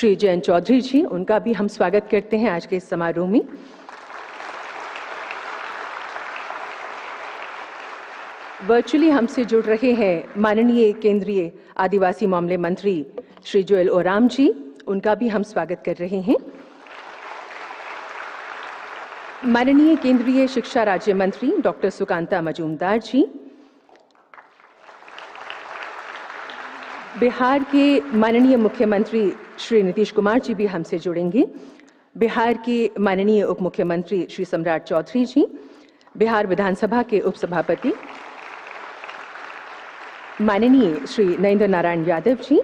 श्री जयंत चौधरी जी, उनका भी हम स्वागत करते हैं आज के इस समारोह में। वर्चुअली हमसे जुड़ रहे हैं माननीय केंद्रीय आदिवासी मामले मंत्री श्री जुएल ओराम जी, उनका भी हम स्वागत कर रहे हैं। माननीय केंद्रीय शिक्षा राज्य मंत्री डॉक्टर सुकांता मजूमदार जी, बिहार के माननीय मुख्यमंत्री श्री नीतीश कुमार जी भी हमसे जुड़ेंगे। बिहार के माननीय उप मुख्यमंत्री श्री सम्राट चौधरी जी, बिहार विधानसभा के उपसभापति माननीय श्री नरेंद्र नारायण यादव जी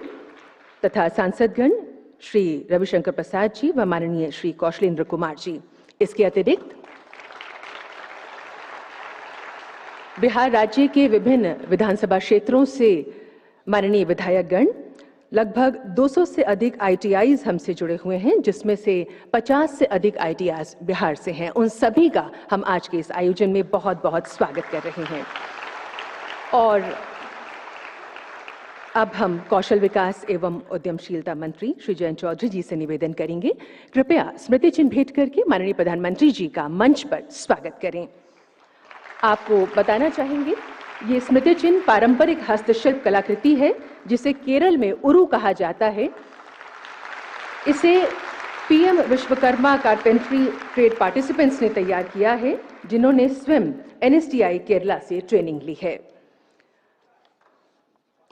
तथा सांसदगण श्री रविशंकर प्रसाद जी व माननीय श्री कौशलेंद्र कुमार जी। इसके अतिरिक्त बिहार राज्य के विभिन्न विधानसभा क्षेत्रों से माननीय विधायकगण, लगभग 200 से अधिक ITIs हमसे जुड़े हुए हैं, जिसमें से 50 से अधिक ITIs बिहार से हैं। उन सभी का हम आज के इस आयोजन में बहुत बहुत स्वागत कर रहे हैं। और अब हम कौशल विकास एवं उद्यमशीलता मंत्री श्री जयंत चौधरी जी से निवेदन करेंगे, कृपया स्मृति चिन्ह भेंट करके माननीय प्रधानमंत्री जी का मंच पर स्वागत करें। आपको बताना चाहेंगे, ये स्मृति चिन्ह पारंपरिक हस्तशिल्प कलाकृति है जिसे केरल में उरु कहा जाता है। इसे PM Vishwakarma carpentry trade participants ने तैयार किया है, जिन्होंने स्वयं NSTI केरला से ट्रेनिंग ली है।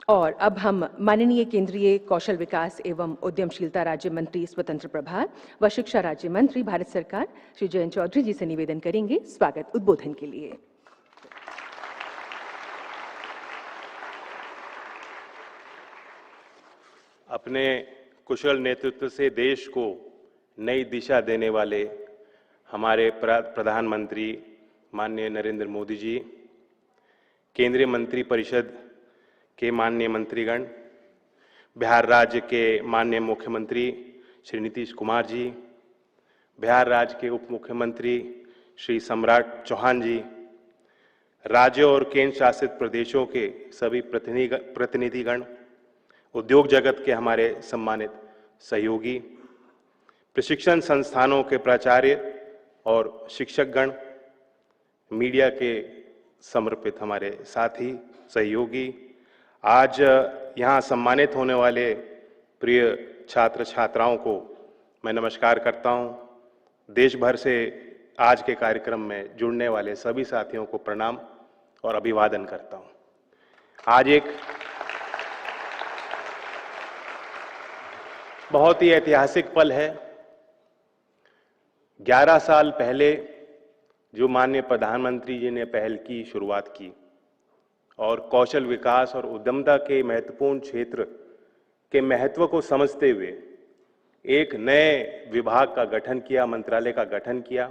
और अब हम माननीय केंद्रीय कौशल विकास एवं उद्यमशीलता राज्य मंत्री स्वतंत्र प्रभार व शिक्षा राज्य मंत्री भारत सरकार श्री जयंत चौधरी जी से निवेदन करेंगे स्वागत उद्बोधन के लिए। अपने कुशल नेतृत्व से देश को नई दिशा देने वाले हमारे प्रधानमंत्री माननीय नरेंद्र मोदी जी, केंद्रीय मंत्री परिषद के माननीय मंत्रीगण, बिहार राज्य के माननीय मुख्यमंत्री श्री नीतीश कुमार जी, बिहार राज्य के उप मुख्यमंत्री श्री सम्राट चौहान जी, राज्यों और केंद्र शासित प्रदेशों के सभी प्रतिनिधिगण, उद्योग जगत के हमारे सम्मानित सहयोगी, प्रशिक्षण संस्थानों के प्राचार्य और शिक्षकगण, मीडिया के समर्पित हमारे साथी सहयोगी, आज यहाँ सम्मानित होने वाले प्रिय छात्र छात्राओं को मैं नमस्कार करता हूँ। देश भर से आज के कार्यक्रम में जुड़ने वाले सभी साथियों को प्रणाम और अभिवादन करता हूँ। आज एक बहुत ही ऐतिहासिक पल है। 11 साल पहले जो माननीय प्रधानमंत्री जी ने पहल की, शुरुआत की और कौशल विकास और उद्यमता के महत्वपूर्ण क्षेत्र के महत्व को समझते हुए एक नए विभाग का गठन किया, मंत्रालय का गठन किया।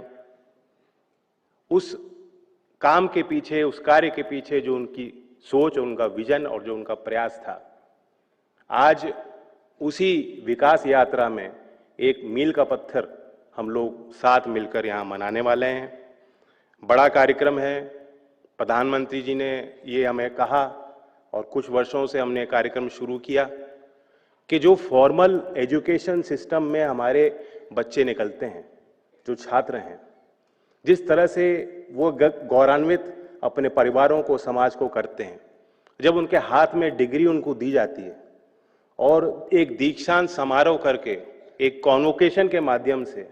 उस काम के पीछे, उस कार्य के पीछे जो उनकी सोच, उनका विजन और जो उनका प्रयास था, आज उसी विकास यात्रा में एक मील का पत्थर हम लोग साथ मिलकर यहाँ मनाने वाले हैं। बड़ा कार्यक्रम है। प्रधानमंत्री जी ने ये हमें कहा और कुछ वर्षों से हमने कार्यक्रम शुरू किया कि जो फॉर्मल एजुकेशन सिस्टम में हमारे बच्चे निकलते हैं, जो छात्र हैं, जिस तरह से वो गौरवान्वित अपने परिवारों को, समाज को करते हैं, जब उनके हाथ में डिग्री उनको दी जाती है और एक दीक्षांत समारोह करके, एक कॉन्वोकेशन के माध्यम से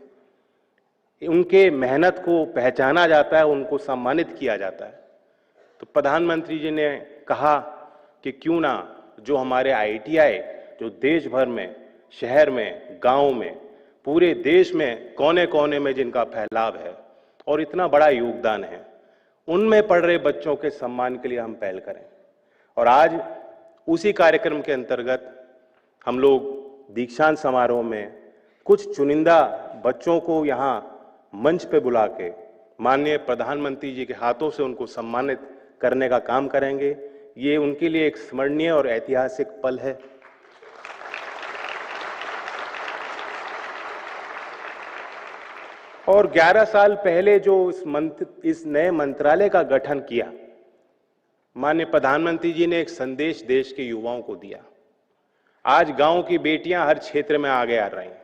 उनके मेहनत को पहचाना जाता है, उनको सम्मानित किया जाता है, तो प्रधानमंत्री जी ने कहा कि क्यों ना जो हमारे ITI, जो देश भर में, शहर में, गांव में, पूरे देश में कोने कोने में जिनका फैलाव है और इतना बड़ा योगदान है, उनमें पढ़ रहे बच्चों के सम्मान के लिए हम पहल करें। और आज उसी कार्यक्रम के अंतर्गत हम लोग दीक्षांत समारोह में कुछ चुनिंदा बच्चों को यहाँ मंच पे बुला के माननीय प्रधानमंत्री जी के हाथों से उनको सम्मानित करने का काम करेंगे। ये उनके लिए एक स्मरणीय और ऐतिहासिक पल है। और 11 साल पहले जो इस नए मंत्रालय का गठन किया, माननीय प्रधानमंत्री जी ने एक संदेश देश के युवाओं को दिया आज गांव की बेटियां हर क्षेत्र में आगे आ रही हैं,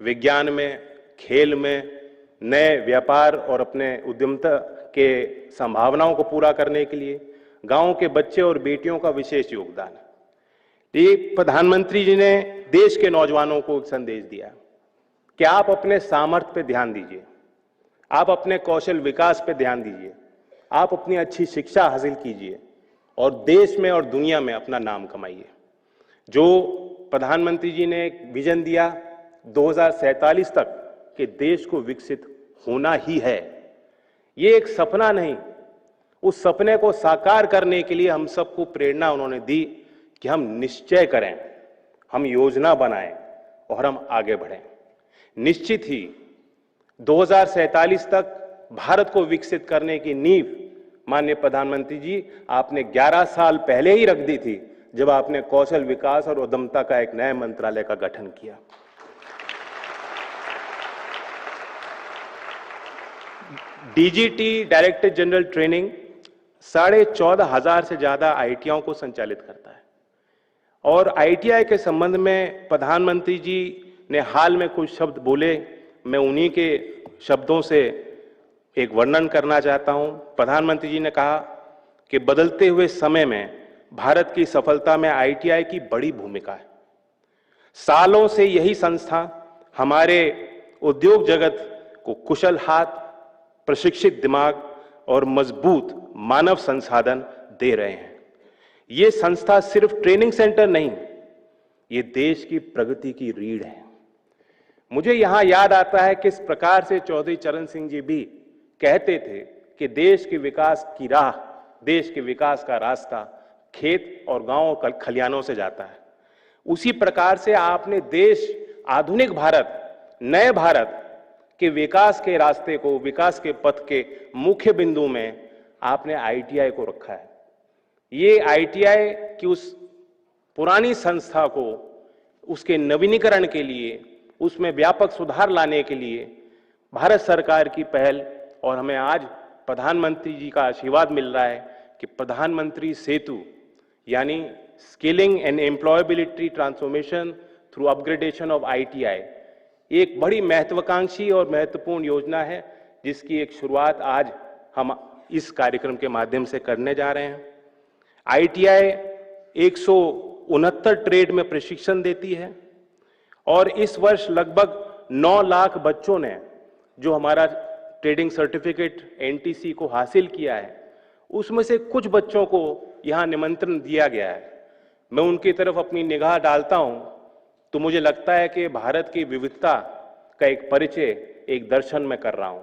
विज्ञान में, खेल में, नए व्यापार और अपने उद्यमिता के संभावनाओं को पूरा करने के लिए गांव के बच्चे और बेटियों का विशेष योगदान है। ये प्रधानमंत्री जी ने देश के नौजवानों को एक संदेश दिया कि आप अपने सामर्थ्य पे ध्यान दीजिए, आप अपने कौशल विकास पे ध्यान दीजिए, आप अपनी अच्छी शिक्षा हासिल कीजिए और देश में और दुनिया में अपना नाम कमाइए। जो प्रधानमंत्री जी ने एक विजन दिया 2047 तक कि देश को विकसित होना ही है, ये एक सपना नहीं, उस सपने को साकार करने के लिए हम सबको प्रेरणा उन्होंने दी कि हम निश्चय करें, हम योजना बनाएं और हम आगे बढ़ें। निश्चित ही 2047 तक भारत को विकसित करने की नींव माननीय प्रधानमंत्री जी आपने 11 साल पहले ही रख दी थी, जब आपने कौशल विकास और उद्यमिता का एक नए मंत्रालय का गठन किया। डीजीटी डायरेक्टर जनरल ट्रेनिंग 14,500 से ज्यादा आईटीआई को संचालित करता है और आईटीआई के संबंध में प्रधानमंत्री जी ने हाल में कुछ शब्द बोले, मैं उन्हीं के शब्दों से एक वर्णन करना चाहता हूं। प्रधानमंत्री जी ने कहा कि बदलते हुए समय में भारत की सफलता में आईटीआई की बड़ी भूमिका है। सालों से यही संस्था हमारे उद्योग जगत को कुशल हाथ, प्रशिक्षित दिमाग और मजबूत मानव संसाधन दे रहे हैं। ये संस्था सिर्फ ट्रेनिंग सेंटर नहीं, ये देश की प्रगति की रीढ़ है। मुझे यहां याद आता है किस प्रकार से चौधरी चरण सिंह जी भी कहते थे कि देश के विकास की राह, देश के विकास का रास्ता खेत और गांव खलियानों से जाता है। उसी प्रकार से आपने देश, आधुनिक भारत, नए भारत के विकास के रास्ते को, विकास के पथ के मुख्य बिंदु में आपने आईटीआई को रखा है। ये आईटीआई की उस पुरानी संस्था को उसके नवीनीकरण के लिए, उसमें व्यापक सुधार लाने के लिए भारत सरकार की पहल और हमें आज प्रधानमंत्री जी का आशीर्वाद मिल रहा है कि प्रधानमंत्री सेतु यानी skilling and employability transformation through upgradation of ITI एक बड़ी महत्वाकांक्षी और महत्वपूर्ण योजना है, जिसकी एक शुरुआत आज हम इस कार्यक्रम के माध्यम से करने जा रहे हैं। आईटीआई 169 ट्रेड में प्रशिक्षण देती है और इस वर्ष लगभग 9 लाख बच्चों ने जो हमारा ट्रेडिंग सर्टिफिकेट एनटीसी को हासिल किया है, उसमें से कुछ बच्चों को यहां निमंत्रण दिया गया है। मैं उनकी तरफ अपनी निगाह डालता हूं तो मुझे लगता है कि भारत की विविधता का एक परिचय, एक दर्शन मैं कर रहा हूं।